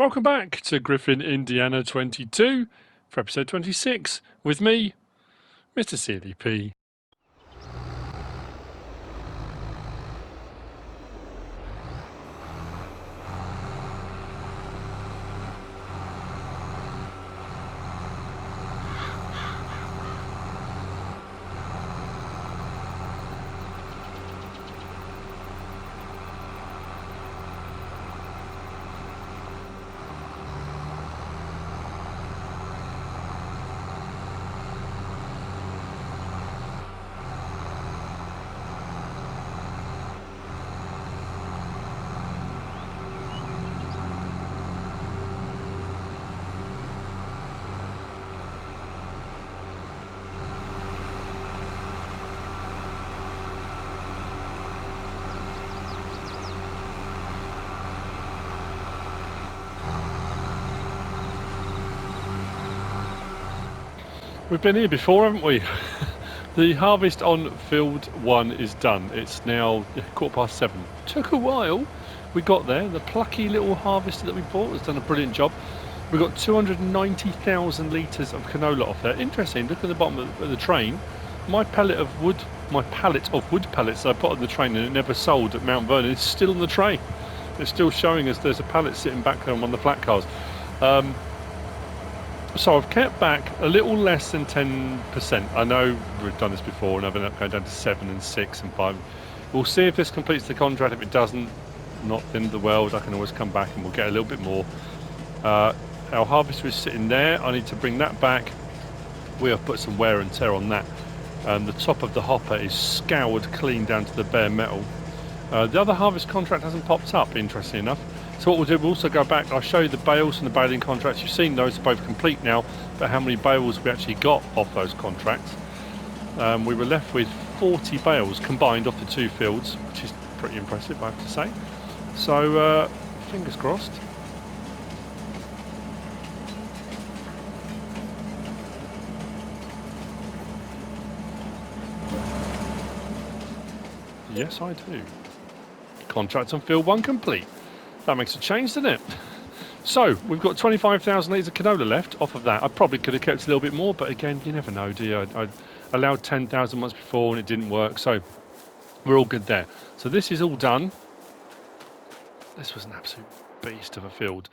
Welcome back to Griffin Indiana 22 for episode 26 with me, MrSealyp. We've been here before, haven't we? The harvest on field 1 is done. It's now 7:15. Took a while. We got there. The plucky little harvester that we bought has done a brilliant job. We got 290,000 litres of canola off there. Interesting, look at the bottom of the train. My pallet of wood pallets I put on the train and it never sold at Mount Vernon is still on the train. It's still showing us there's a pallet sitting back there on one of the flat cars. So I've kept back a little less than 10%. I know we've done this before and I've ended up going down to 7 and 6 and 5. We'll see if this completes the contract. If it doesn't, not the end of the world. I can always come back and we'll get a little bit more. Our harvester is sitting there. I need to bring that back. We have put some wear and tear on that. The top of the hopper is scoured clean down to the bare metal. The other harvest contract hasn't popped up, interestingly enough. So what we'll do, we'll also go back, I'll show you the bales and the baling contracts. You've seen those are both complete now, but how many bales we actually got off those contracts. We were left with 40 bales combined off the 2 fields, which is pretty impressive, I have to say. So, fingers crossed. Yes, I do. Contract on field 1 complete. That makes a change, doesn't it? So, we've got 25,000 litres of canola left off of that. I probably could have kept a little bit more, but again, you never know, do you? I allowed 10,000 once before and it didn't work, so we're all good there. So this is all done. This was an absolute beast of a field.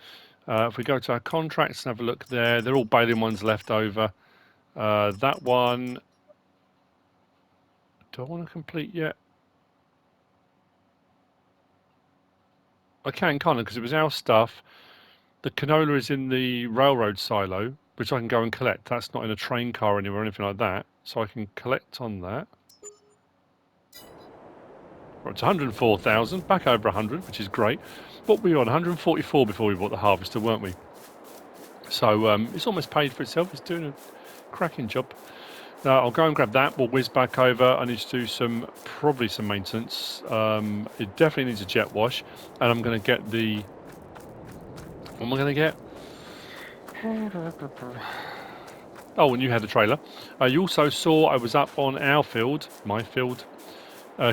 If we go to our contracts and have a look there, they're all baling ones left over. That one, do I want to complete yet? I can't I? Because it was our stuff. The canola is in the railroad silo, which I can go and collect. That's not in a train car anywhere or anything like that. So I can collect on that. Well, it's 104,000, back over 100, which is great. What were we on? 144 before we bought the harvester, weren't we? So it's almost paid for itself. It's doing a cracking job. I'll go and grab that. We'll whiz back over. I need to do probably some maintenance. It definitely needs a jet wash. And I'm going to get the... What am I going to get? Oh, and you had a trailer. You also saw I was up on our field, my field,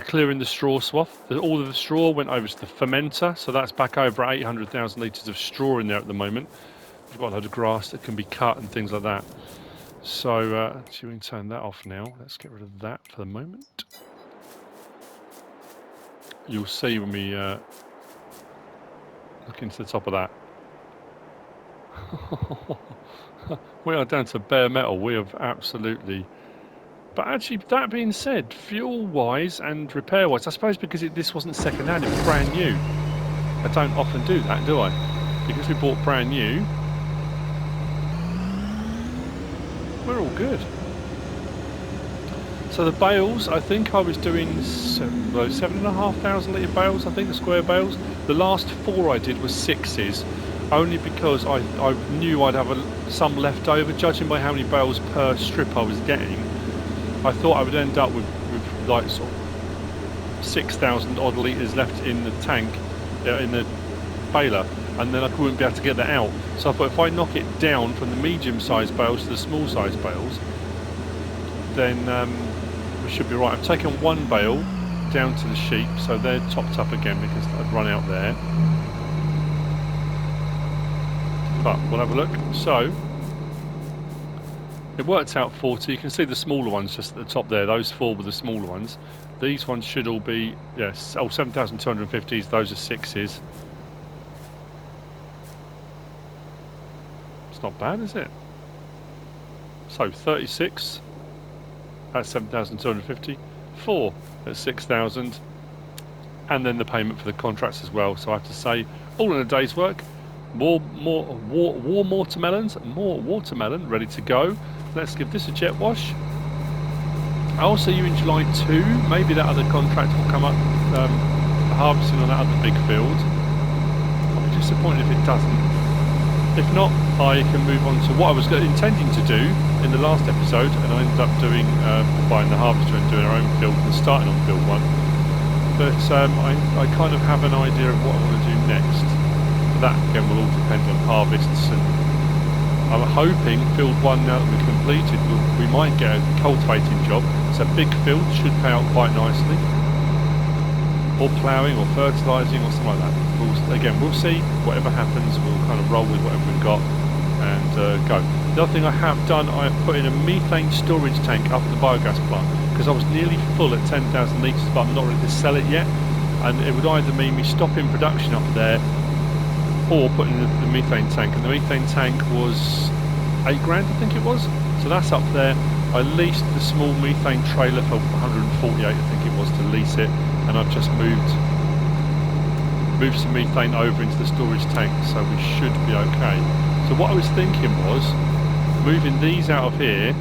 clearing the straw swath. All of the straw went over to the fermenter. So that's back over 800,000 litres of straw in there at the moment. We've got a load of grass that can be cut and things like that. So, we can turn that off now. Let's get rid of that for the moment. You'll see when we look into the top of that. We are down to bare metal. We have absolutely... But actually, that being said, fuel-wise and repair-wise, I suppose because this wasn't second-hand, it was brand new. I don't often do that, do I? Because we bought brand new, we're all good. So the bales, I think I was doing 7,500 litre bales, I think, the square bales. The last 4 I did was 6s, only because I knew I'd have some left over, judging by how many bales per strip I was getting. I thought I would end up with like sort of 6,000 odd litres left in the tank, in the baler, and then I wouldn't be able to get that out. So I thought if I knock it down from the medium-sized bales to the small-sized bales, then we should be right. I've taken 1 bale down to the sheep, so they're topped up again because I'd run out there. but we'll have a look. So it worked out 40. You can see the smaller ones just at the top there. Those 4 were the smaller ones. These ones should all be, yes, 7,250s. Those are 6s. It's not bad, is it? So 36 at 7,250, 4 at 6,000, and then the payment for the contracts as well. So I have to say, all in a day's work. More watermelon ready to go. Let's give this a jet wash. I'll see you in July 2. Maybe that other contract will come up, harvesting on that other big field. I'll be disappointed if it doesn't. If not, I can move on to what I was intending to do in the last episode, and I ended up doing buying the harvester and doing our own field and starting on field 1. But I kind of have an idea of what I want to do next. That again will all depend on harvests, and I'm hoping field 1, now that we've completed, we might get a cultivating job. It's a big field, should pay out quite nicely. Or ploughing or fertilising or something like that. We'll see. Whatever happens, we'll kind of roll with whatever we've got and go. The other thing I have done, I have put in a methane storage tank up at the biogas plant, because I was nearly full at 10,000 litres, but I'm not ready to sell it yet. And it would either mean me stopping production up there or putting in the methane tank. And the methane tank was 8 grand, I think it was. So that's up there. I leased the small methane trailer for 148, I think it was, to lease it. And I've just moved some methane over into the storage tank, so we should be okay. So what I was thinking was, moving these out of here,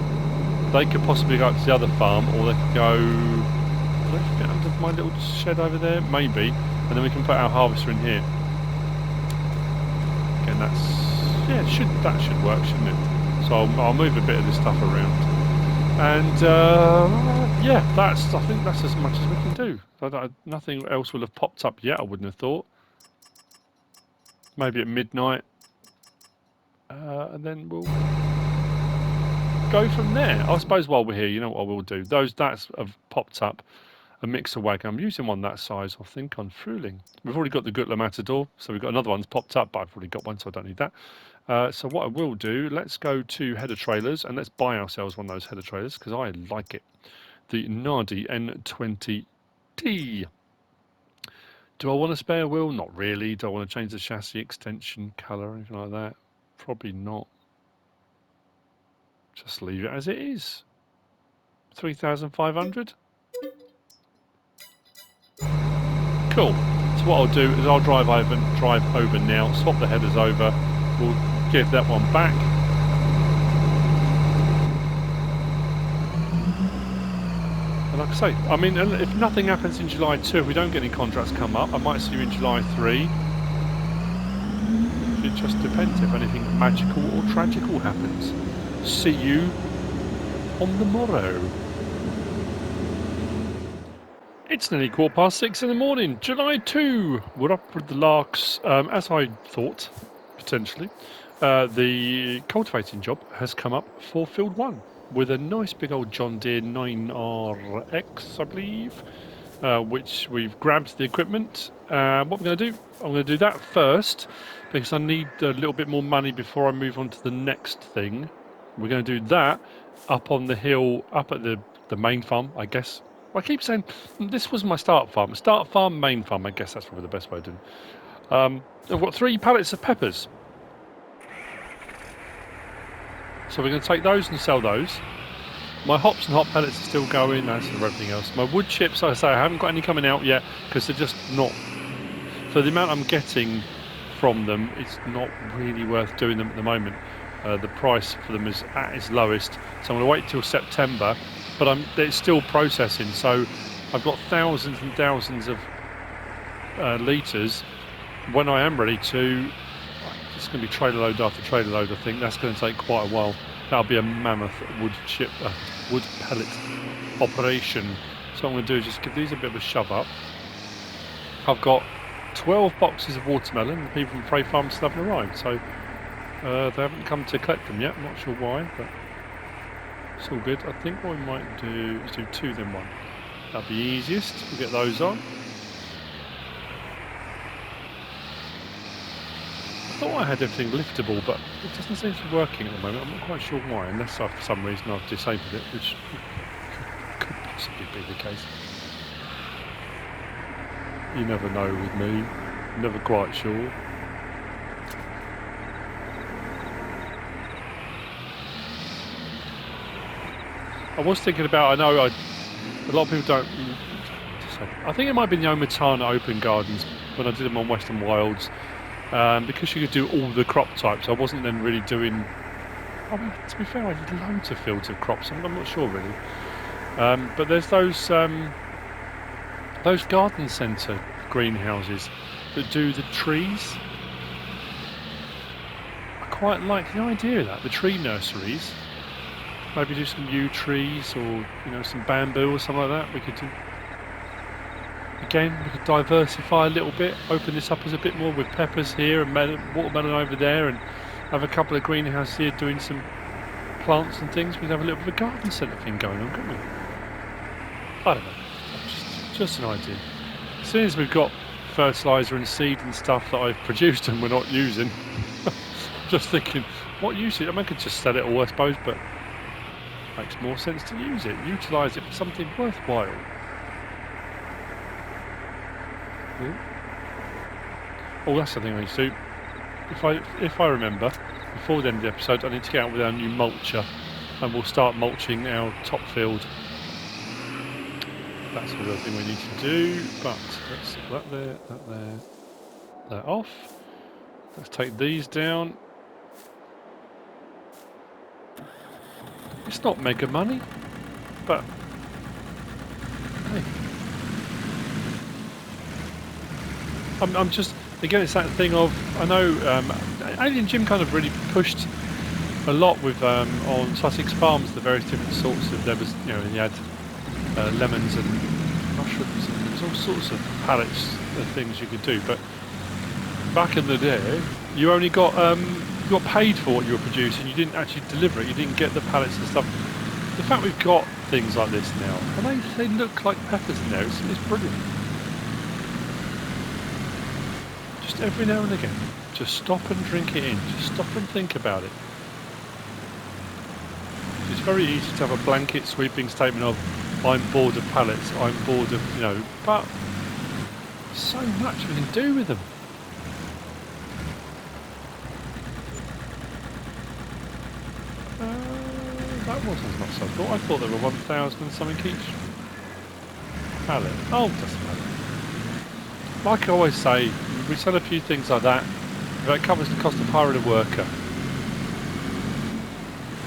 they could possibly go up to the other farm, or they could go under my little shed over there, maybe, and then we can put our harvester in here. Again, that should work, shouldn't it? So I'll move a bit of this stuff around. And yeah, I think that's as much as we can do. Nothing else will have popped up yet, I wouldn't have thought. Maybe at midnight, and then we'll go from there. I suppose while we're here, you know what I will do? That's have popped up a mixer wagon. I'm using one that size, I think, on Fruling. We've already got the Gutler Matador, so we've got another one's popped up, but I've already got one, so I don't need that. So what I will do, let's go to header trailers and let's buy ourselves one of those header trailers, because I like it. The Nardi N20T. Do I want a spare wheel? Not really. Do I want to change the chassis extension colour or anything like that? Probably not. Just leave it as it is. 3,500. Cool. So what I'll do is I'll drive over now, swap the headers over. We'll give that one back. And like I say, I mean, if nothing happens in July 2, if we don't get any contracts come up, I might see you in July 3. It just depends if anything magical or tragical happens. See you on the morrow. It's nearly 6:15 in the morning, July 2. We're up with the larks, as I thought, potentially. The cultivating job has come up for field 1 with a nice big old John Deere 9RX, I believe, which we've grabbed the equipment. What we're going to do, I'm going to do that first because I need a little bit more money before I move on to the next thing. We're going to do that up on the hill, up at the main farm, I guess. I keep saying this was my start farm, main farm. I guess that's probably the best way to do it. I've got 3 pallets of peppers. So we're going to take those and sell those. My hops and hop pellets are still going, as for everything else. My wood chips, like I say, I haven't got any coming out yet because they're just not. For the amount I'm getting from them, it's not really worth doing them at the moment. The price for them is at its lowest. So I'm going to wait till September, but it's still processing. So I've got thousands and thousands of litres. When I am ready to, it's going to be trailer load after trailer load. I think that's going to take quite a while. That'll be a mammoth wood pellet operation. So what I'm going to do is just give these a bit of a shove up. I've got 12 boxes of watermelon. The people from Prey Farm still haven't arrived, so they haven't come to collect them yet. I'm not sure why, but it's all good. I think what we might do is do 2 then 1. That'll be easiest. We'll get those on. thought I had everything liftable, but it doesn't seem to be working at the moment. I'm not quite sure why, unless for some reason I've disabled it, which could possibly be the case. You never know with me. Never quite sure. I was thinking about, a lot of people don't, I think it might be the Tana open gardens when I did them on Western Wilds, because you could do all the crop types. I wasn't then really doing, I mean, to be fair, I did loads of fields of crops, I'm not sure really. But there's those garden centre greenhouses that do the trees. I quite like the idea of that, the tree nurseries. Maybe do some yew trees or some bamboo or something like that. We could do. Again, we could diversify a little bit. Open this up as a bit more with peppers here and watermelon over there, and have a couple of greenhouses here doing some plants and things. We'd have a little bit of a garden centre thing going on, couldn't we? I don't know. Just an idea. As soon as we've got fertiliser and seed and stuff that I've produced and we're not using, just thinking, what use it? I mean, I could just sell it all, I suppose, but makes more sense to use it, utilise it for something worthwhile. Oh, that's something I need to do. If I remember, before the end of the episode, I need to get out with our new mulcher, and we'll start mulching our top field. That's the other thing we need to do. But let's that there, that off. Let's take these down. It's not mega money, but hey. I'm just, again, it's that thing of, I know Alien Jim kind of really pushed a lot with on Sussex Farms, the various different sorts of, there was, he had lemons and mushrooms, and there was all sorts of pallets of things you could do, but back in the day, you only got paid for what you were producing, you didn't actually deliver it, you didn't get the pallets and stuff. The fact we've got things like this now, and they look like peppers in there, it's brilliant. Just every now and again, just stop and drink it in, just stop and think about it. It's very easy to have a blanket sweeping statement of, I'm bored of pallets, I'm bored of, but so much we can do with them. That wasn't as much as I thought. I thought there were 1,000 and something each pallet. Oh, doesn't matter. Like I always say, we sell a few things like that. If it covers the cost of hiring a worker,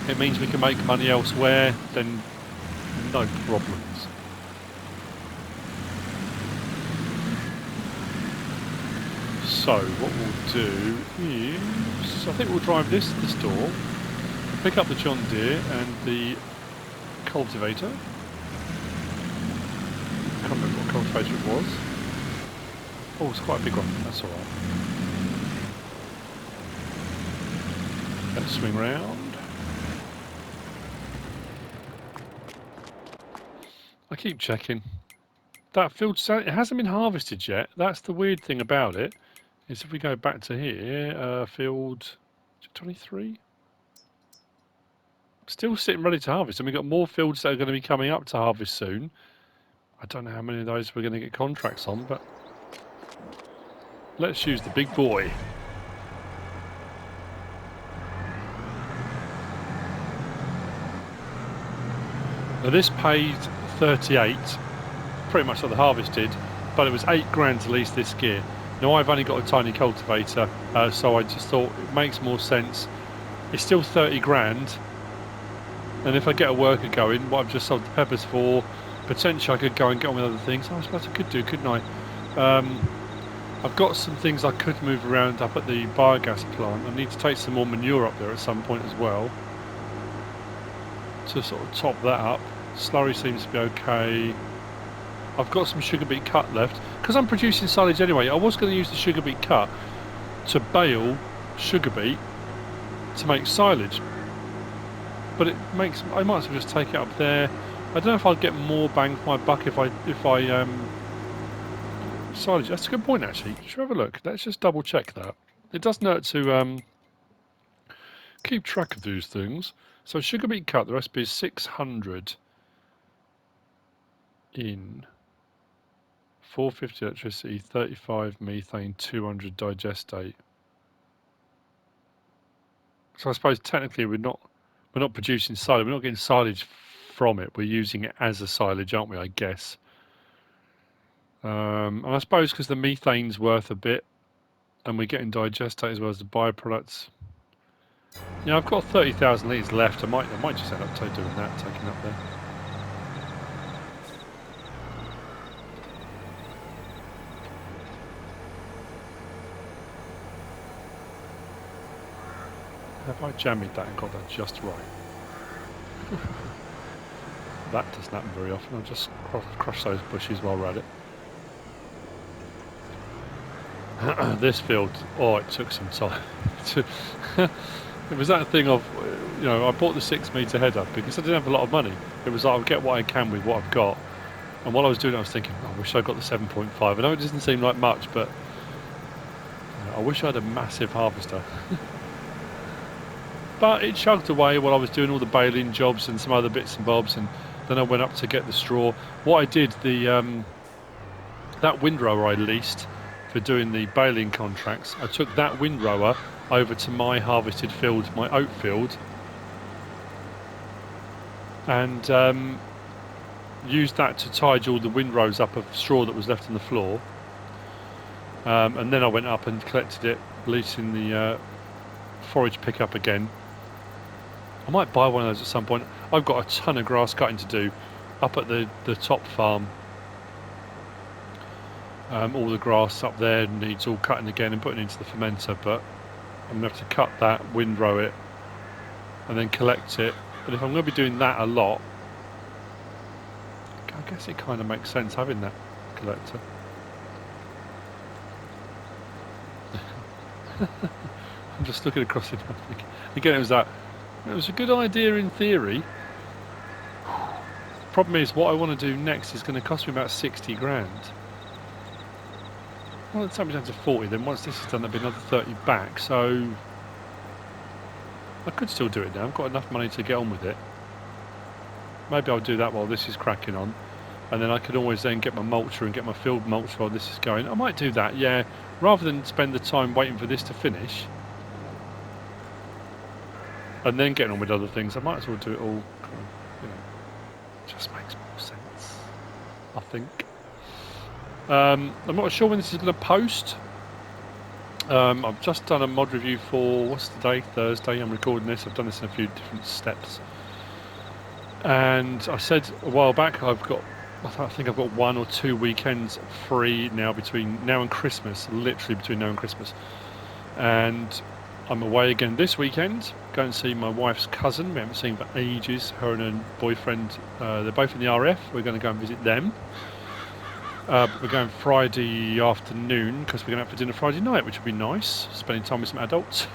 it means we can make money elsewhere, then no problems. So what we'll do is, I think we'll drive this to the store, pick up the John Deere and the cultivator. I can't remember what cultivator it was. Oh, it's quite a big one, that's alright. Let's swing round. I keep checking. That field, it hasn't been harvested yet. That's the weird thing about it, is if we go back to here, field 23? Still sitting ready to harvest, and we've got more fields that are going to be coming up to harvest soon. I don't know how many of those we're going to get contracts on, but let's use the big boy. Now this paid 38, pretty much like the harvested, but it was 8 grand to lease this gear. Now I've only got a tiny cultivator, so I just thought it makes more sense. It's still 30 grand. And if I get a worker going, what I've just sold the peppers for, potentially I could go and get on with other things. I suppose I could do, couldn't I? I've got some things I could move around up at the biogas plant. I need to take some more manure up there at some point as well, to sort of top that up. Slurry seems to be okay. I've got some sugar beet cut left. Because I'm producing silage anyway, I was going to use the sugar beet cut to bale sugar beet to make silage. But I might as well just take it up there. I don't know if I'll get more bang for my buck if I silage. That's a good point actually. Should we have a look? Let's just double check that. It doesn't hurt to keep track of these things. So sugar beet cut, the recipe is 600 in 450 electricity, 35 methane, 200 digestate. So I suppose technically we're not producing silage. We're not getting silage from it. We're using it as a silage, aren't we? I guess. And I suppose because the methane's worth a bit, and we're getting digestate as well as the byproducts. Yeah, I've got 30,000 litres left. I might just end up doing that, taking up there. Have I jammied that and got that just right? That doesn't happen very often. I'll just crush those bushes while we're at it. This field, oh, it took some time. It was that thing of, you know, I bought the 6 metre header because I didn't have a lot of money. It was like, I'll get what I can with what I've got. And while I was doing it, I was thinking, oh, I wish I got the 7.5. I know it doesn't seem like much, but you know, I wish I had a massive harvester. But it chugged away while I was doing all the baling jobs and some other bits and bobs, and then I went up to get the straw. What I did, that windrower I leased for doing the baling contracts, I took that windrower over to my harvested field, my oat field, and used that to tidy all the windrows up of straw that was left on the floor. And then I went up and collected it, leasing the forage pickup again. I might buy one of those at some point. I've got a ton of grass cutting to do up at the top farm. All the grass up there needs all cutting again and putting into the fermenter, but I'm going to have to cut that, windrow it, and then collect it. But if I'm going to be doing that a lot, I guess it kind of makes sense having that collector. I'm just looking across it. Again, it was a good idea in theory. Problem is, what I want to do next is going to cost me about 60 grand. Well, it'll take me down to 40, then once this is done, there'll be another 30 back, so I could still do it now. I've got enough money to get on with it. Maybe I'll do that while this is cracking on, and then I could always then get my mulcher and get my field mulch while this is going. I might do that, yeah, rather than spend the time waiting for this to finish and then getting on with other things. I might as well do it all, you know, just makes more sense, I think. I'm not sure when this is going to post. I've just done a mod review for, what's the day? Thursday. I'm recording this. I've done this in a few different steps. And I said a while back, I think I've got 1 or 2 weekends free now between now and Christmas, literally between now and Christmas. And I'm away again this weekend, going to see my wife's cousin. We haven't seen for ages. Her and her boyfriend, they're both in the RF. We're going to go and visit them. We're going Friday afternoon because we're going to have for dinner Friday night, which would be nice. Spending time with some adults.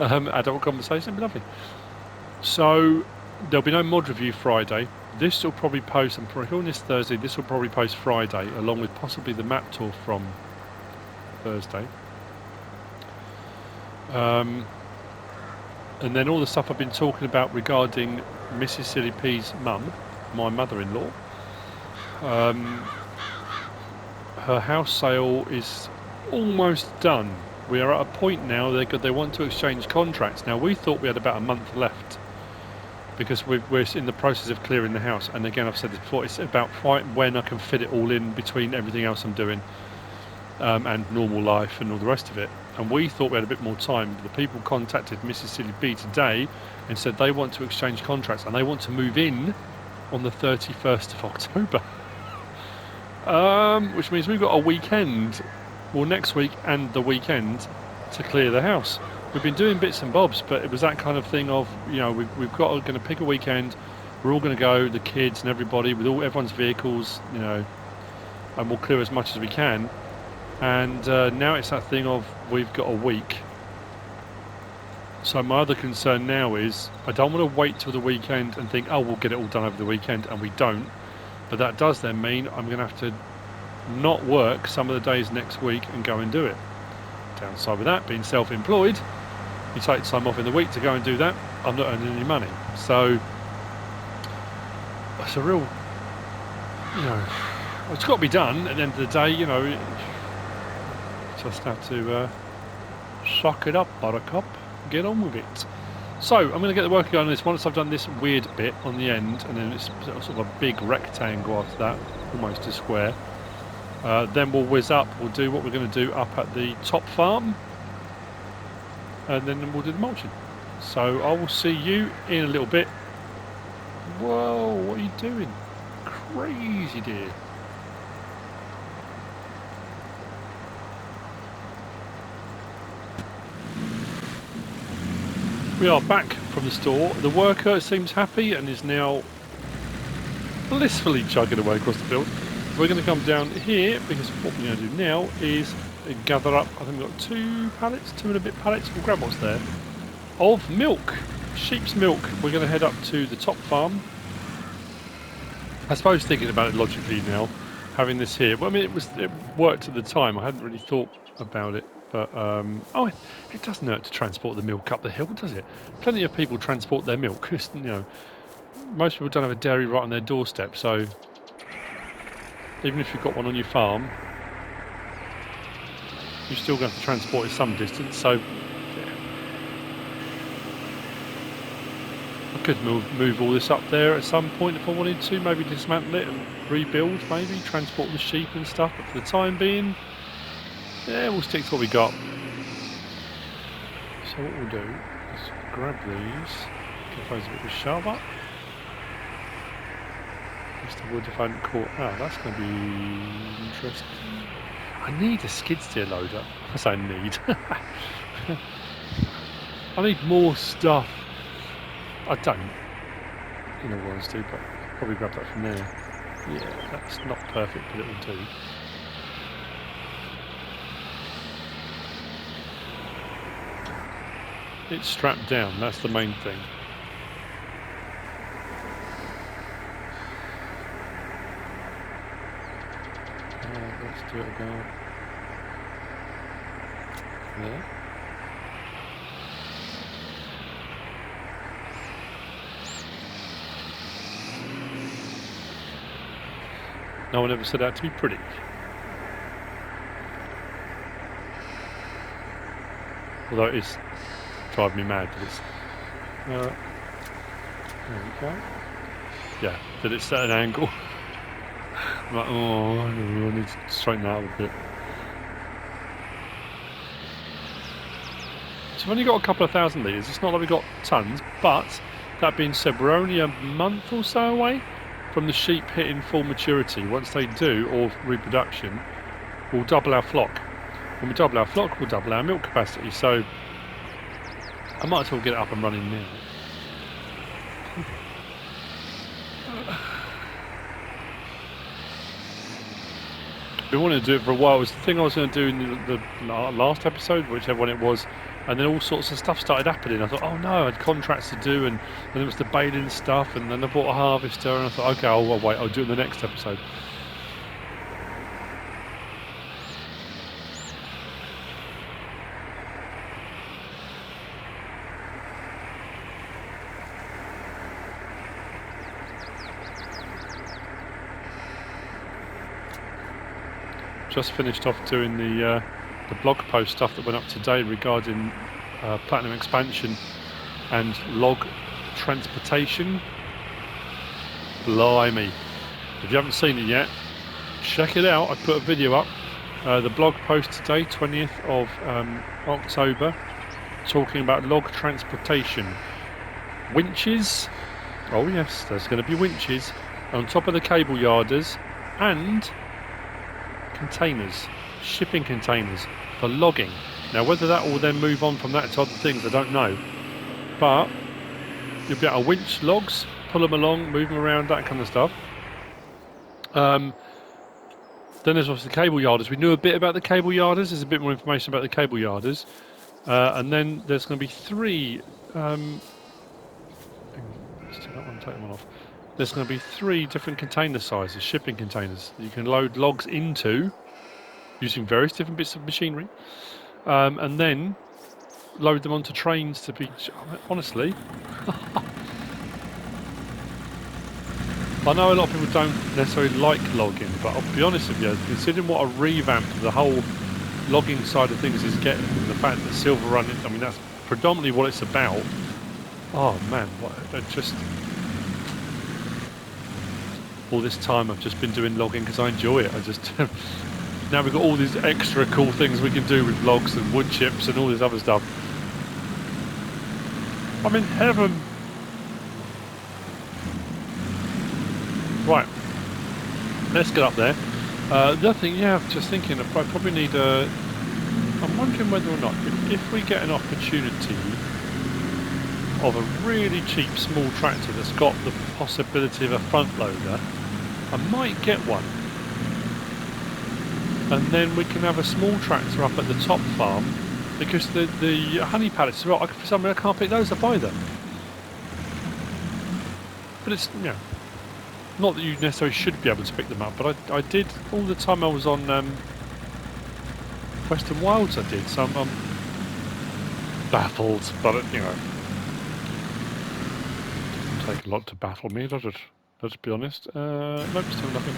Adult conversation, it'd be lovely. So there'll be no mod review Friday. This will probably post, I'm recording this Thursday, this will probably post Friday, along with possibly the map tour from Thursday. And then all the stuff I've been talking about regarding MrSealyp's mum, my mother-in-law. Her house sale is almost done. We are at a point now they want to exchange contracts. Now, we thought we had about a month left because we're in the process of clearing the house. And again, I've said this before, it's about when I can fit it all in between everything else I'm doing and normal life and all the rest of it. And we thought we had a bit more time. The people contacted MrSealyp today and said they want to exchange contracts and they want to move in on the 31st of October. Which means we've got a weekend, well, next week and the weekend to clear the house. We've been doing bits and bobs, but it was that kind of thing of, you know, we're going to pick a weekend. We're all going to go, the kids and everybody, with everyone's vehicles, you know, and we'll clear as much as we can. And now it's that thing of we've got a week. So my other concern now is I don't want to wait till the weekend and think, oh, we'll get it all done over the weekend, and we don't. But that does then mean I'm going to have to not work some of the days next week and go and do it. Downside with that, being self-employed, you take time off in the week to go and do that, I'm not earning any money. So it's a real, you know, it's got to be done at the end of the day, you know. Just have to suck it up, buttercup, get on with it. So I'm going to get working on this once I've done this weird bit on the end, and then it's sort of a big rectangle after that, almost a square. Then we'll whiz up, we'll do what we're going to do up at the top farm, and then we'll do the mulching. So I will see you in a little bit. Whoa, what are you doing? Crazy deer. We are back from the store. The worker seems happy and is now blissfully chugging away across the field. We're going to come down here because what we're going to do now is gather up, I think we've got 2 pallets, 2 and a bit pallets, we'll grab what's there, of milk, sheep's milk. We're going to head up to the top farm. I suppose thinking about it logically now, having this here, well, I mean it worked at the time, I hadn't really thought about it. But, oh, it doesn't hurt to transport the milk up the hill, does it? Plenty of people transport their milk. You know, most people don't have a dairy right on their doorstep, so even if you've got one on your farm, you're still going to have to transport it some distance. So, yeah. I could move all this up there at some point if I wanted to. Maybe dismantle it and rebuild, maybe transport the sheep and stuff. But for the time being, yeah, we'll stick to what we got. So what we'll do is grab these, give those a bit of a shove up. Just the wood if I hadn't caught. Oh, that's going to be interesting. I need a skid steer loader. I say need. I need more stuff. I don't, in all honesty, but I'll probably grab that from there. Yeah, that's not perfect, but it will do. It's strapped down, that's the main thing. Let's do it about there. No one ever said that to be pretty. Although it is driving me mad, but it's there we go. Yeah, did it set an angle? I'm like, oh, I need to straighten that out a bit. So we've only got a couple of thousand litres. It's not like we've got tons, but that being said, we're only a month or so away from the sheep hitting full maturity. Once they do, or reproduction, we'll double our flock. When we double our flock, we'll double our milk capacity. So I might as well get it up and running now. Been wanting to do it for a while. It was the thing I was going to do in the last episode, whichever one it was, and then all sorts of stuff started happening. I thought, oh no, I had contracts to do, and then it was the baling stuff, and then I bought a harvester, and I thought, okay, I'll wait, I'll do it in the next episode. Just finished off doing the blog post stuff that went up today regarding platinum expansion and log transportation. Blimey. If you haven't seen it yet, check it out. I put a video up. The blog post today, 20th of October, talking about log transportation. Winches. Oh yes, there's going to be winches on top of the cable yarders and containers, shipping containers for logging. Now whether that will then move on from that to other things, I don't know, but you'll be able to winch logs, pull them along, move them around, that kind of stuff. Then there's obviously the cable yarders. We knew a bit about the cable yarders. There's a bit more information about the cable yarders, and then there's going to be 3 let's take that one, take them off. There's going to be 3 different container sizes, shipping containers, that you can load logs into using various different bits of machinery. and then load them onto trains to be... Honestly, I know a lot of people don't necessarily like logging, but I'll be honest with you, considering what a revamp the whole logging side of things is getting, and the fact that Silver Run, I mean, that's predominantly what it's about. Oh man, just... all this time I've just been doing logging because I enjoy it. I just... now we've got all these extra cool things we can do with logs and wood chips and all this other stuff. I'm in heaven. Right, let's get up there. The other thing, yeah, I'm just thinking, I probably need a... I'm wondering whether or not, if we get an opportunity of a really cheap small tractor that's got the possibility of a front loader, I might get one. And then we can have a small tractor up at the top farm, because the honey pallets, for some reason I can't pick those up either. But it's, you know, not that you necessarily should be able to pick them up, but I did all the time I was on Western Wilds. I did, so I'm baffled. But you know, it doesn't take a lot to baffle me, does it? Let's be honest. Nope, still nothing.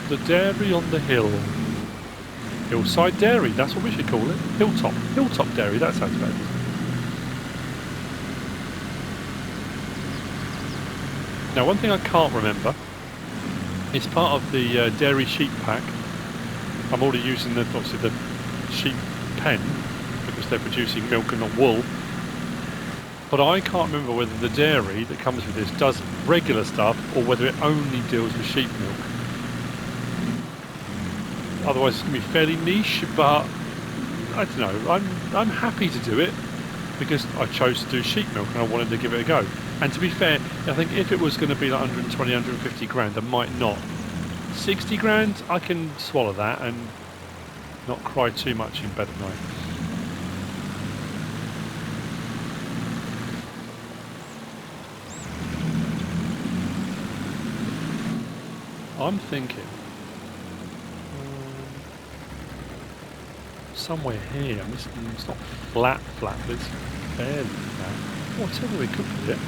The dairy on the hill. Hillside Dairy, that's what we should call it. Hilltop Dairy, that sounds better. Now, one thing I can't remember, it's part of the dairy sheep pack. I'm already using obviously the sheep pen because they're producing milk and not wool. But I can't remember whether the dairy that comes with this does regular stuff or whether it only deals with sheep milk. Otherwise it's going to be fairly niche, but I don't know, I'm happy to do it because I chose to do sheep milk and I wanted to give it a go. And to be fair, I think if it was going to be like 120, 150 grand, I might not. 60 grand, I can swallow that and not cry too much in bed at night. I'm thinking somewhere here, it's not flat, but it's fairly flat. Whatever we could put it.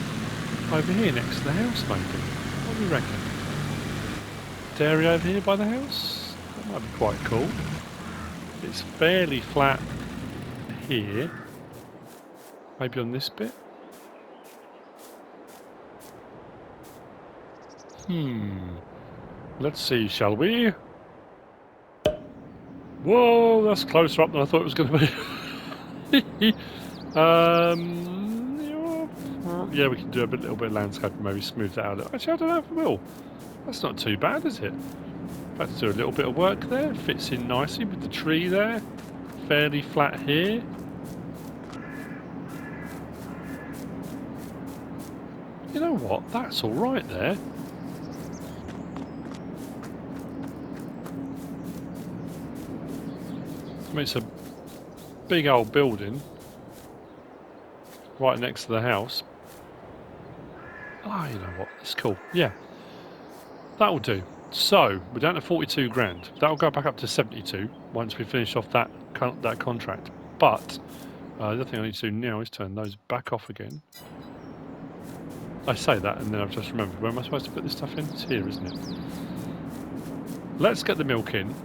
Over here next to the house, maybe. What do you reckon? Dairy over here by the house? That might be quite cool. It's fairly flat here. Maybe on this bit? Let's see, shall we? Whoa, that's closer up than I thought it was going to be. Yeah, we can do a little bit of landscaping, maybe smooth that out. Actually, I don't know if we will. That's not too bad, is it? Let's do a little bit of work there. Fits in nicely with the tree there. Fairly flat here. You know what? That's all right there. I mean, it's a big old building right next to the house. Oh, you know what? It's cool. Yeah, that'll do. So we're down to 42 grand. That'll go back up to 72 once we finish off that contract. But the other thing I need to do now is turn those back off again. I say that and then I've just remembered, where am I supposed to put this stuff in? It's here, isn't it? Let's get the milk in.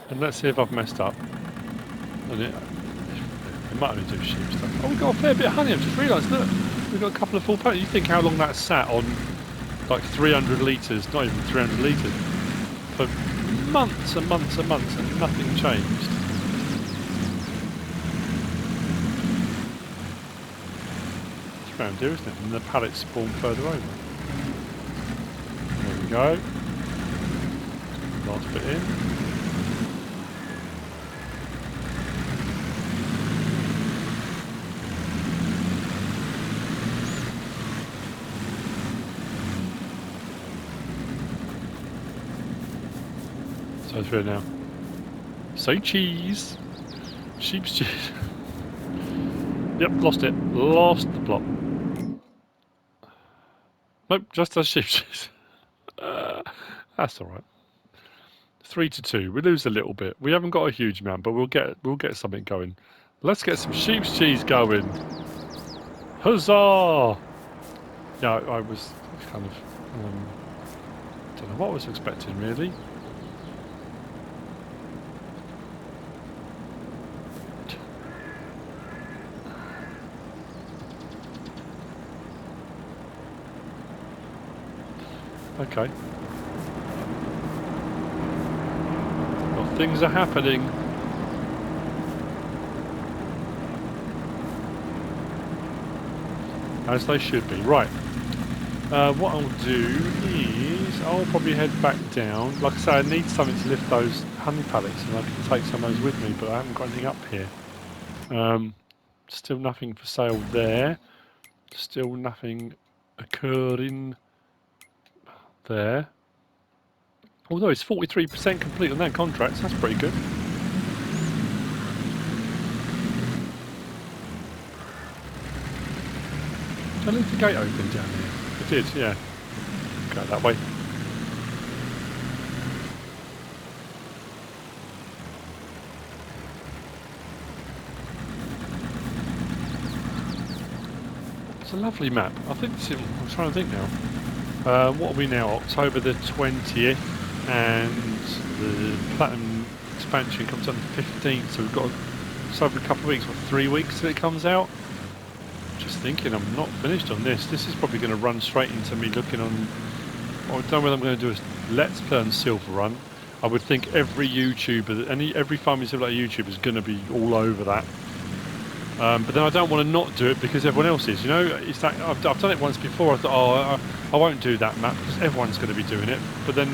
And let's see if I've messed up. And it might only do sheep stuff. Oh, we've got a fair bit of honey, I've just realised, look. We've got a couple of full pallets. You think how long that sat on like 300 litres, not even 300 litres, for months and months and months and nothing changed. It's around here, isn't it? And the pallets spawn further over. There we go. Last bit in. So through now. Say cheese. Sheep's cheese. Yep, lost it. Lost the plot. Nope, just does sheep cheese. That's all right. 3-2. We lose a little bit. We haven't got a huge amount, but we'll get something going. Let's get some sheep's cheese going. Huzzah! Yeah, I was kind of don't know what I was expecting really. Okay. Well, things are happening. As they should be. Right. What I'll do is I'll probably head back down. Like I say, I need something to lift those honey pallets, and I can take some of those with me, but I haven't got anything up here. Still nothing for sale there. Still nothing occurring there. Although it's 43% complete on that contract, so that's pretty good. Did I leave the gate open down here? I did, yeah. Go that way. It's a lovely map. I think this is, I'm trying to think now. What are we now? October the 20th, and the Platinum expansion comes on the 15th, so we've got just over a couple of weeks, or 3 weeks till it comes out. Just thinking, I'm not finished on this. This is probably going to run straight into me looking on. I don't know whether I'm going to do a Let's Play on Silver Run. I would think every YouTuber, every Farming Simulator YouTuber is going to be all over that. But then I don't want to not do it because everyone else is. You know, it's that I've done it once before. I thought, oh, I won't do that map because everyone's going to be doing it. But then,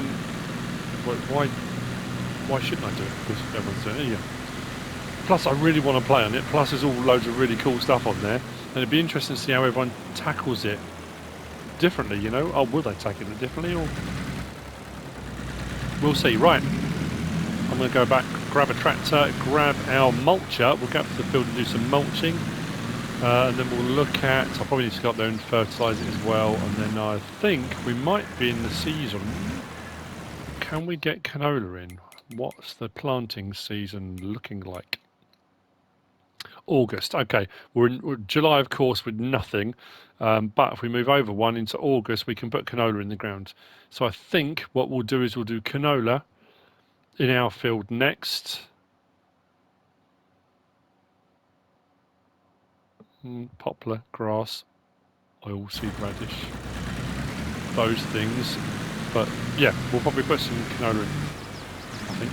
why shouldn't I do it? Because everyone's doing it. Yeah. Plus, I really want to play on it. Plus, there's all loads of really cool stuff on there. And it'd be interesting to see how everyone tackles it differently, you know? Oh, will they tackle it differently, or...? We'll see. Right. I'm going to go back, grab a tractor, grab our mulcher. We'll go up to the field and do some mulching. And then we'll look at... I'll probably need to go up there and fertilise it as well. And then I think we might be in the season. Can we get canola in? What's the planting season looking like? August. Okay, we're in July, of course, with nothing. But if we move over one into August, we can put canola in the ground. So I think what we'll do is we'll do canola in our field next. Poplar, grass, oilseed radish, those things. But yeah, we'll probably put some canola in, I think.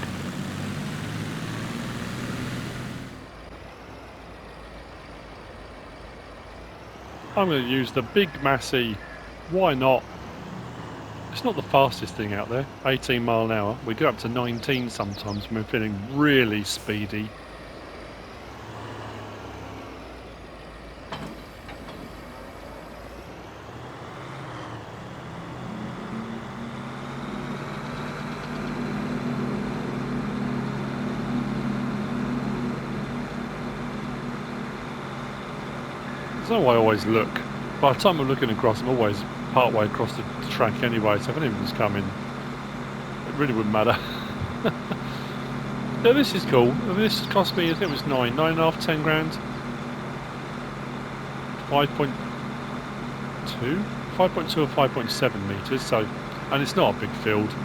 I'm going to use the Big Massey. Why not? It's not the fastest thing out there. 18 mile an hour. We go up to 19 sometimes when we're feeling really speedy. That's how I always look. By the time I'm looking across, I'm always part way across the track anyway, so if anything was coming, it really wouldn't matter. Yeah, this is cool. I mean, this has cost me, I think it was 9.5, 10 grand. 5.2 or 5.7 metres, so, and it's not a big field.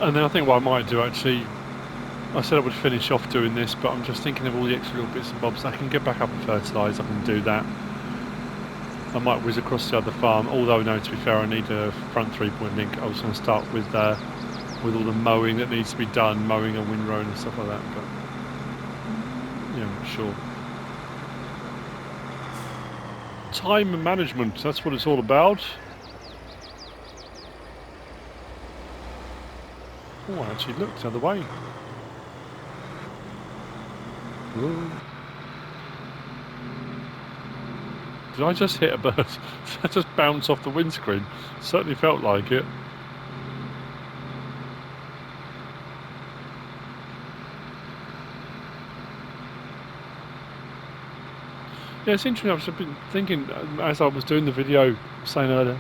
And then I think what I might do actually, I said I would finish off doing this, but I'm just thinking of all the extra little bits and bobs. I can get back up and fertilise, I can do that. I might whiz across the other farm, although no, to be fair, I need a front 3-point link. I was going to start with all the mowing that needs to be done, mowing a windrow and stuff like that, but yeah, I'm not sure. Time management, that's what it's all about. Oh, I actually looked the other way. Whoa. Did I just hit a bird? Did I just bounce off the windscreen? Certainly felt like it. Yeah, it's interesting. I've just been thinking as I was doing the video, saying earlier,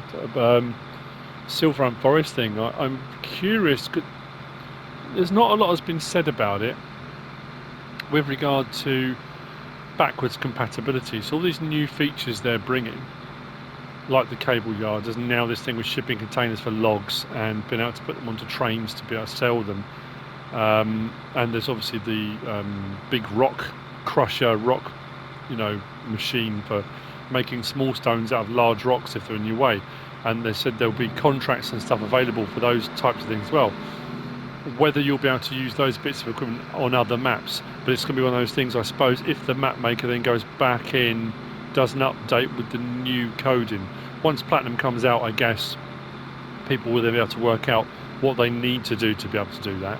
Silver and Forest thing. I'm curious. There's not a lot has been said about it with regard to backwards compatibility. So all these new features they're bringing, like the cable yard, there's now this thing with shipping containers for logs and being able to put them onto trains to be able to sell them. And there's obviously the big rock crusher, machine for making small stones out of large rocks if they're in your way. And they said there'll be contracts and stuff available for those types of things as well. Whether you'll be able to use those bits of equipment on other maps, but it's going to be one of those things, I suppose, if the map maker then goes back in, does an update with the new coding. Once Platinum comes out, I guess people will then be able to work out what they need to do to be able to do that.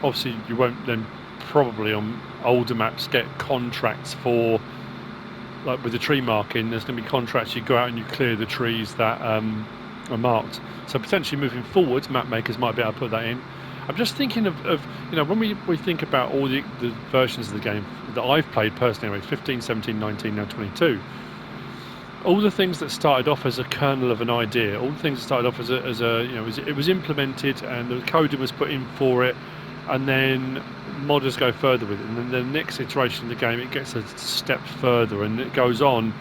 Obviously, you won't then probably on older maps get contracts for, like with the tree marking, there's going to be contracts, you go out and you clear the trees that are marked. So potentially moving forward, map makers might be able to put that in. I'm just thinking of when we think about all the versions of the game that I've played personally, anyway, 15, 17, 19, now 22, all the things that started off as a kernel of an idea, all the things that started off as it was implemented and the coding was put in for it, and then modders go further with it, and then the next iteration of the game it gets a step further and it goes on.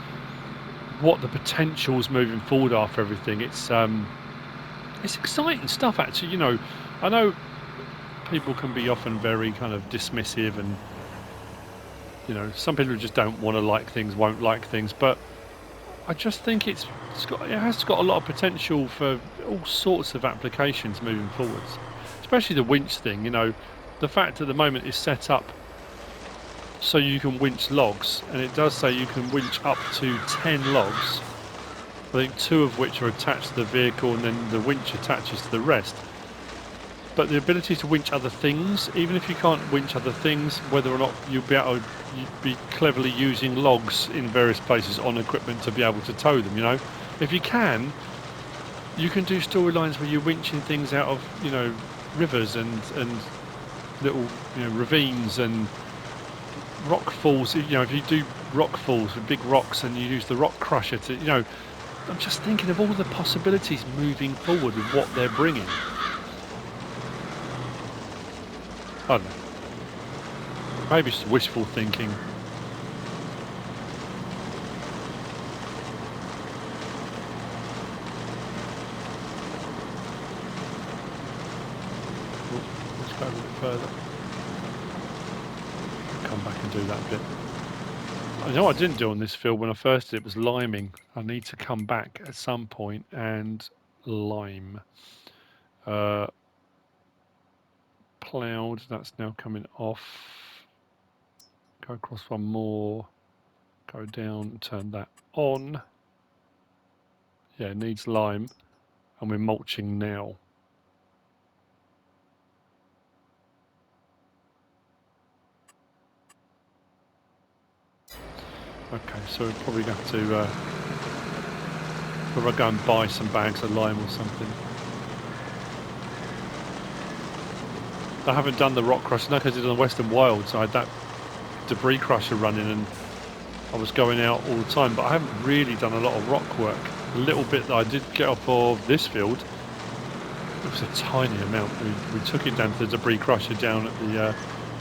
What the potentials moving forward are for everything, it's exciting stuff actually. I know people can be often very kind of dismissive, and some people just don't want to like things, won't like things, but I just think it has got a lot of potential for all sorts of applications moving forwards, especially the winch thing. The fact at the moment is set up so you can winch logs, and it does say you can winch up to 10 logs. I think 2 of which are attached to the vehicle, and then the winch attaches to the rest. But the ability to winch other things, even if you can't winch other things, whether or not you'll be able to be cleverly using logs in various places on equipment to be able to tow them. If you can do storylines where you're winching things out of rivers and little ravines and rock falls. If you do rock falls with big rocks and you use the rock crusher to I'm just thinking of all the possibilities moving forward with what they're bringing. I don't know. Maybe it's wishful thinking. Let's go a bit further. Come back and do that bit. I know I didn't do on this field when I first did it was liming. I need to come back at some point and lime. Ploughed, that's now coming off. Go across one more. Go down, turn that on. Yeah, it needs lime. And we're mulching now. Okay, so we're probably going to go and buy some bags of lime or something. I haven't done the rock crusher, no, because I did on the Western Wilds. I had that debris crusher running and I was going out all the time, but I haven't really done a lot of rock work. A little bit that I did get off of this field, it was a tiny amount. We took it down to the debris crusher down at the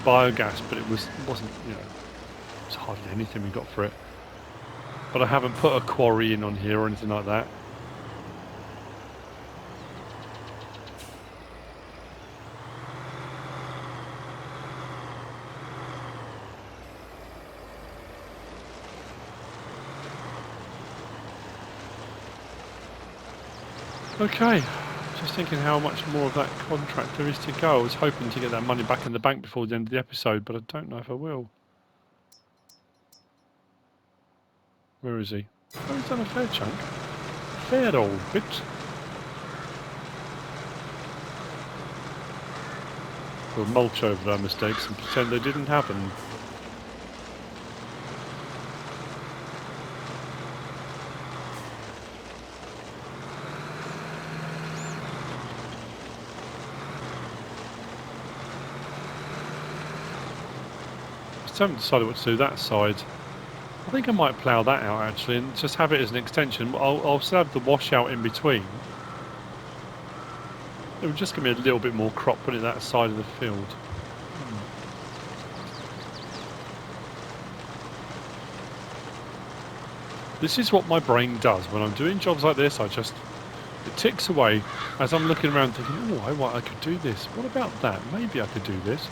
biogas, but it wasn't, it was hardly anything we got for it. But I haven't put a quarry in on here or anything like that. Okay, just thinking how much more of that contract there is to go. I was hoping to get that money back in the bank before the end of the episode, but I don't know if I will. Where is he? Oh, he's done a fair chunk. Fair old bit. We'll mulch over our mistakes and pretend they didn't happen. I haven't decided what to do that side. I think I might plough that out actually and just have it as an extension. I'll still have the washout in between. It would just give me a little bit more crop putting that side of the field. This is what my brain does when I'm doing jobs like this. It ticks away as I'm looking around thinking, oh, I could do this. What about that? Maybe I could do this.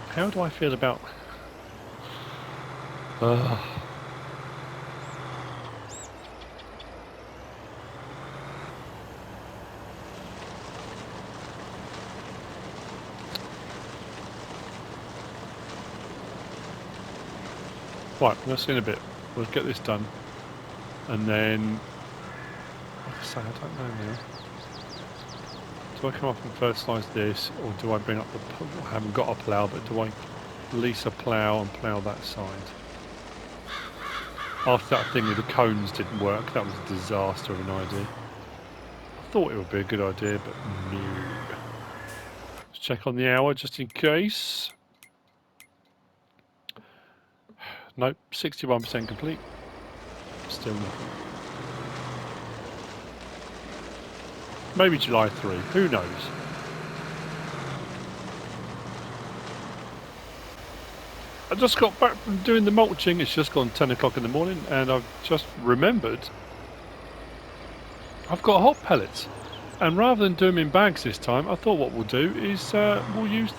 How do I feel about... Right, let's see in a bit. We'll get this done. And then... Like I say, I don't know now. Do I come up and fertilise this, or do I bring up the... I haven't got a plough, but do I lease a plough and plough that side? After that thing with the cones didn't work, that was a disaster of an idea. I thought it would be a good idea, but no. Let's check on the hour just in case. Nope, 61% complete. Still nothing. Maybe July 3, who knows? I just got back from doing the mulching. It's just gone 10 o'clock in the morning and I've just remembered I've got hot pellets. And rather than do them in bags this time, I thought what we'll do is we'll use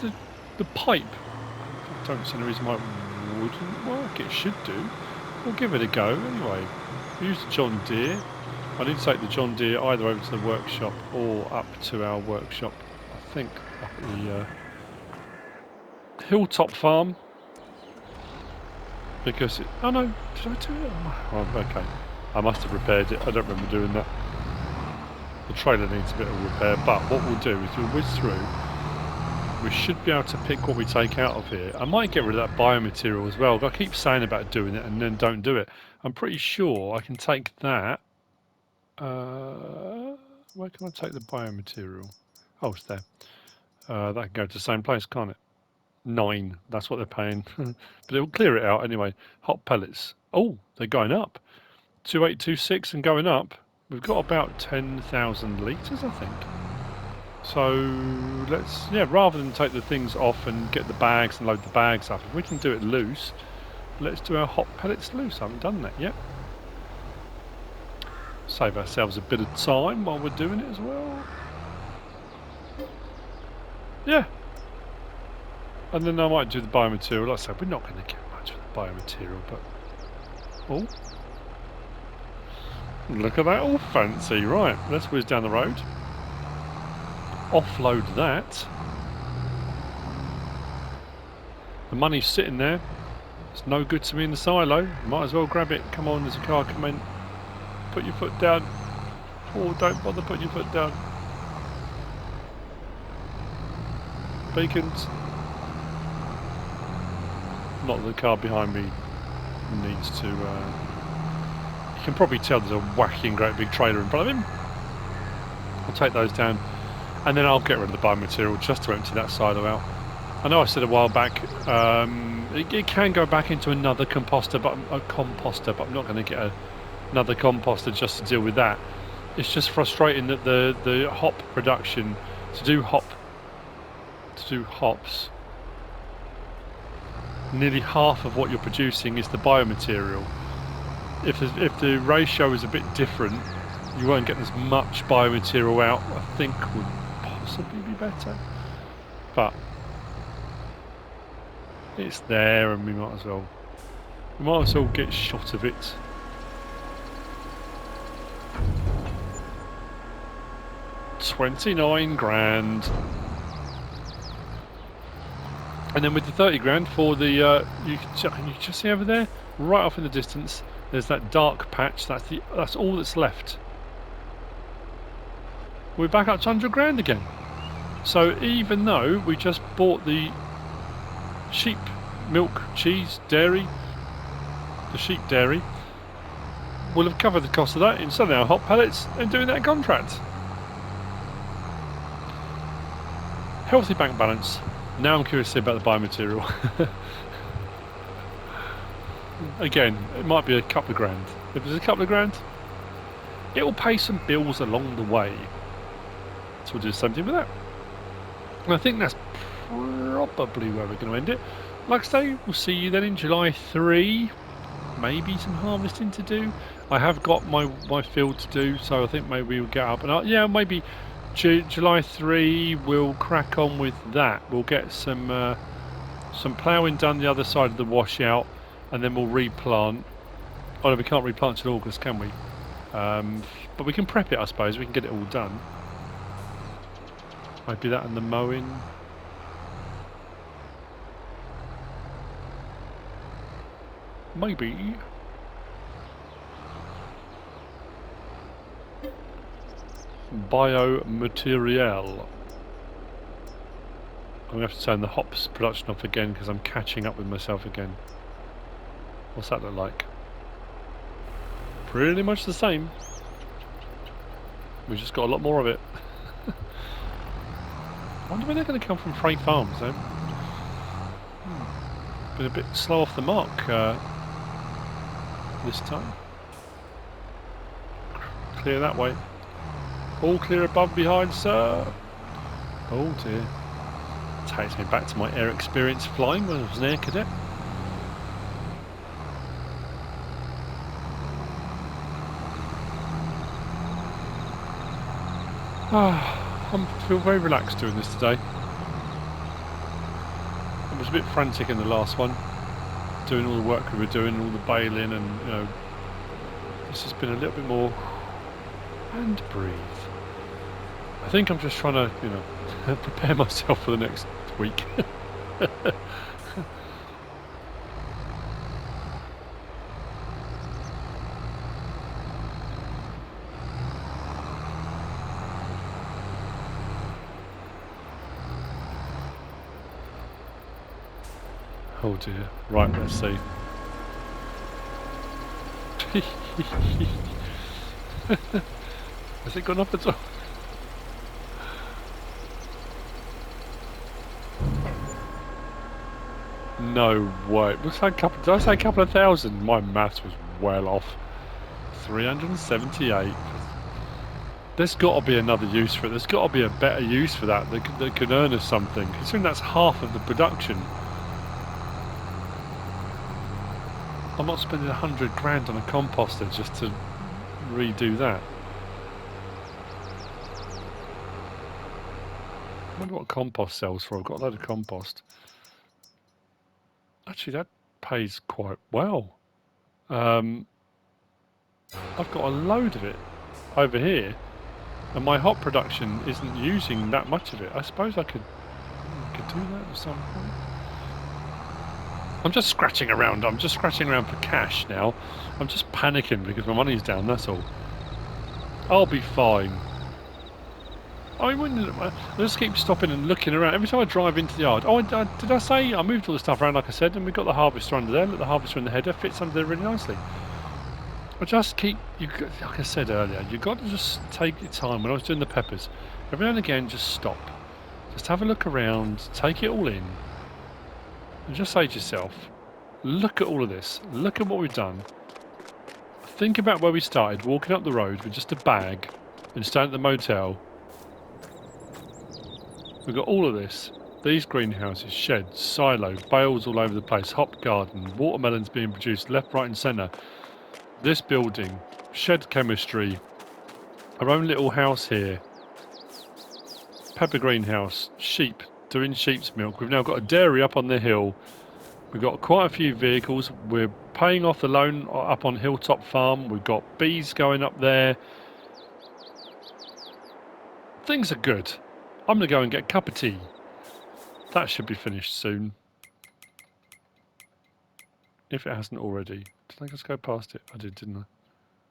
the pipe. I don't see any reason why it wouldn't work. It should do. We'll give it a go anyway. We'll use the John Deere. I need to take the John Deere either over to the workshop or up to our workshop. I think up at the Hilltop farm. Because oh no, did I do it? Oh, okay. I must have repaired it. I don't remember doing that. The trailer needs a bit of repair, but what we'll do is we'll whiz through. We should be able to pick what we take out of here. I might get rid of that biomaterial as well. I keep saying about doing it and then don't do it. I'm pretty sure I can take that. Where can I take the biomaterial? Oh, it's there. That can go to the same place, can't it? 9. That's what they're paying. But it'll clear it out anyway. Hot pellets. Oh, they're going up. 2826 and going up. We've got about 10,000 litres, I think. So let's, rather than take the things off and get the bags and load the bags up, if we can do it loose, let's do our hot pellets loose. I haven't done that yet. Save ourselves a bit of time while we're doing it as well. Yeah. And then I might do the biomaterial. Like I said, we're not going to get much for the biomaterial, but... Oh. Look at that, all fancy. Right, let's whiz down the road. Offload that. The money's sitting there. It's no good to me in the silo. Might as well grab it. Come on, there's a car coming. Put your foot down. Oh, don't bother putting your foot down. Beacons. Not that the car behind me needs to... You can probably tell there's a whacking great big trailer in front of him. I'll take those down. And then I'll get rid of the biomaterial just to empty that silo out. I know I said a while back, it can go back into another composter, but I'm not going to get another composter just to deal with that. It's just frustrating that the hop production, to do hops, nearly half of what you're producing is the biomaterial. If the ratio is a bit different, you won't get as much biomaterial out. I think would possibly be better, but it's there, and we might as well get shot of it. $29 grand, and then with the 30 grand for the you can just see over there, right off in the distance, there's that dark patch. That's all that's left. We're back up to 100 grand again. So even though we just bought the sheep milk, cheese, dairy, the sheep dairy, we'll have covered the cost of that in selling our hot pellets and doing that contract. Healthy bank balance. Now I'm curious to see about the biomaterial. Again, it might be a couple of grand. If it's a couple of grand, it will pay some bills along the way. So we'll do something with that. And I think that's probably where we're going to end it. Like I say, we'll see you then in July 3. Maybe some harvesting to do. I have got my field to do, so I think maybe we'll get up and yeah, maybe July 3 we'll crack on with that. We'll get some ploughing done the other side of the washout, and then we'll replant. Oh no, we can't replant till August, can we? But we can prep it, I suppose. We can get it all done. Maybe that and the mowing. Maybe. Biomaterial. I'm going to have to turn the hops production off again because I'm catching up with myself again. What's that look like? Pretty much the same. We've just got a lot more of it. I wonder where they're going to come from. Freight farms, though. Been a bit slow off the mark this time. Clear that way. All clear above, behind, sir. Oh dear. Takes me back to my air experience flying when I was an air cadet. I feel very relaxed doing this today. I was a bit frantic in the last one, doing all the work we were doing, all the baling, and you know, this has been a little bit more and breathe. I think I'm just trying to, you know, prepare myself for the next week. Oh dear. Right, let's see. Has it gone up at all? No way. Did I say a couple of thousand? My maths was well off. 378. There's got to be another use for it. There's got to be a better use for that that could earn us something. Considering that's half of the production. I'm not spending 100 grand on a composter just to redo that. I wonder what compost sells for. I've got a load of compost. Actually, that pays quite well. I've got a load of it over here, and my hop production isn't using that much of it. I suppose I could do that at some point. I'm just scratching around. I'm just scratching around for cash now. I'm just panicking because my money's down, that's all. I'll be fine. I just keep stopping and looking around. Every time I drive into the yard. Oh, did I say I moved all the stuff around like I said, and we've got the harvester under there. Look, the harvester in the header fits under there really nicely. I just keep, like I said earlier, you've got to just take your time. When I was doing the peppers, every now and again, just stop. Just have a look around, take it all in. And just say to yourself, look at all of this, look at what we've done. Think about where we started, walking up the road with just a bag and staying at the motel. We've got all of this, these greenhouses, sheds, silos, bales all over the place, hop garden, watermelons being produced left, right and centre. This building, shed chemistry, our own little house here, pepper greenhouse, sheep, doing sheep's milk. We've now got a dairy up on the hill. We've got quite a few vehicles. We're paying off the loan up on Hilltop Farm. We've got bees going up there. Things are good. I'm going to go and get a cup of tea. That should be finished soon. If it hasn't already. Did I just go past it? I did, didn't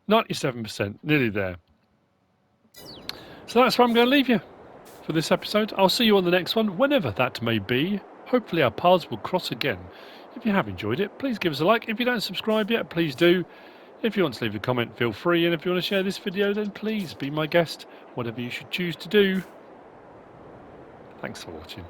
I? 97%. Nearly there. So that's where I'm going to leave you for this episode. I'll see you on the next one, whenever that may be. Hopefully our paths will cross again. If you have enjoyed it, please give us a like. If you don't subscribe yet, please do. If you want to leave a comment, feel free. And if you want to share this video, then please be my guest, whatever you should choose to do. Thanks for watching.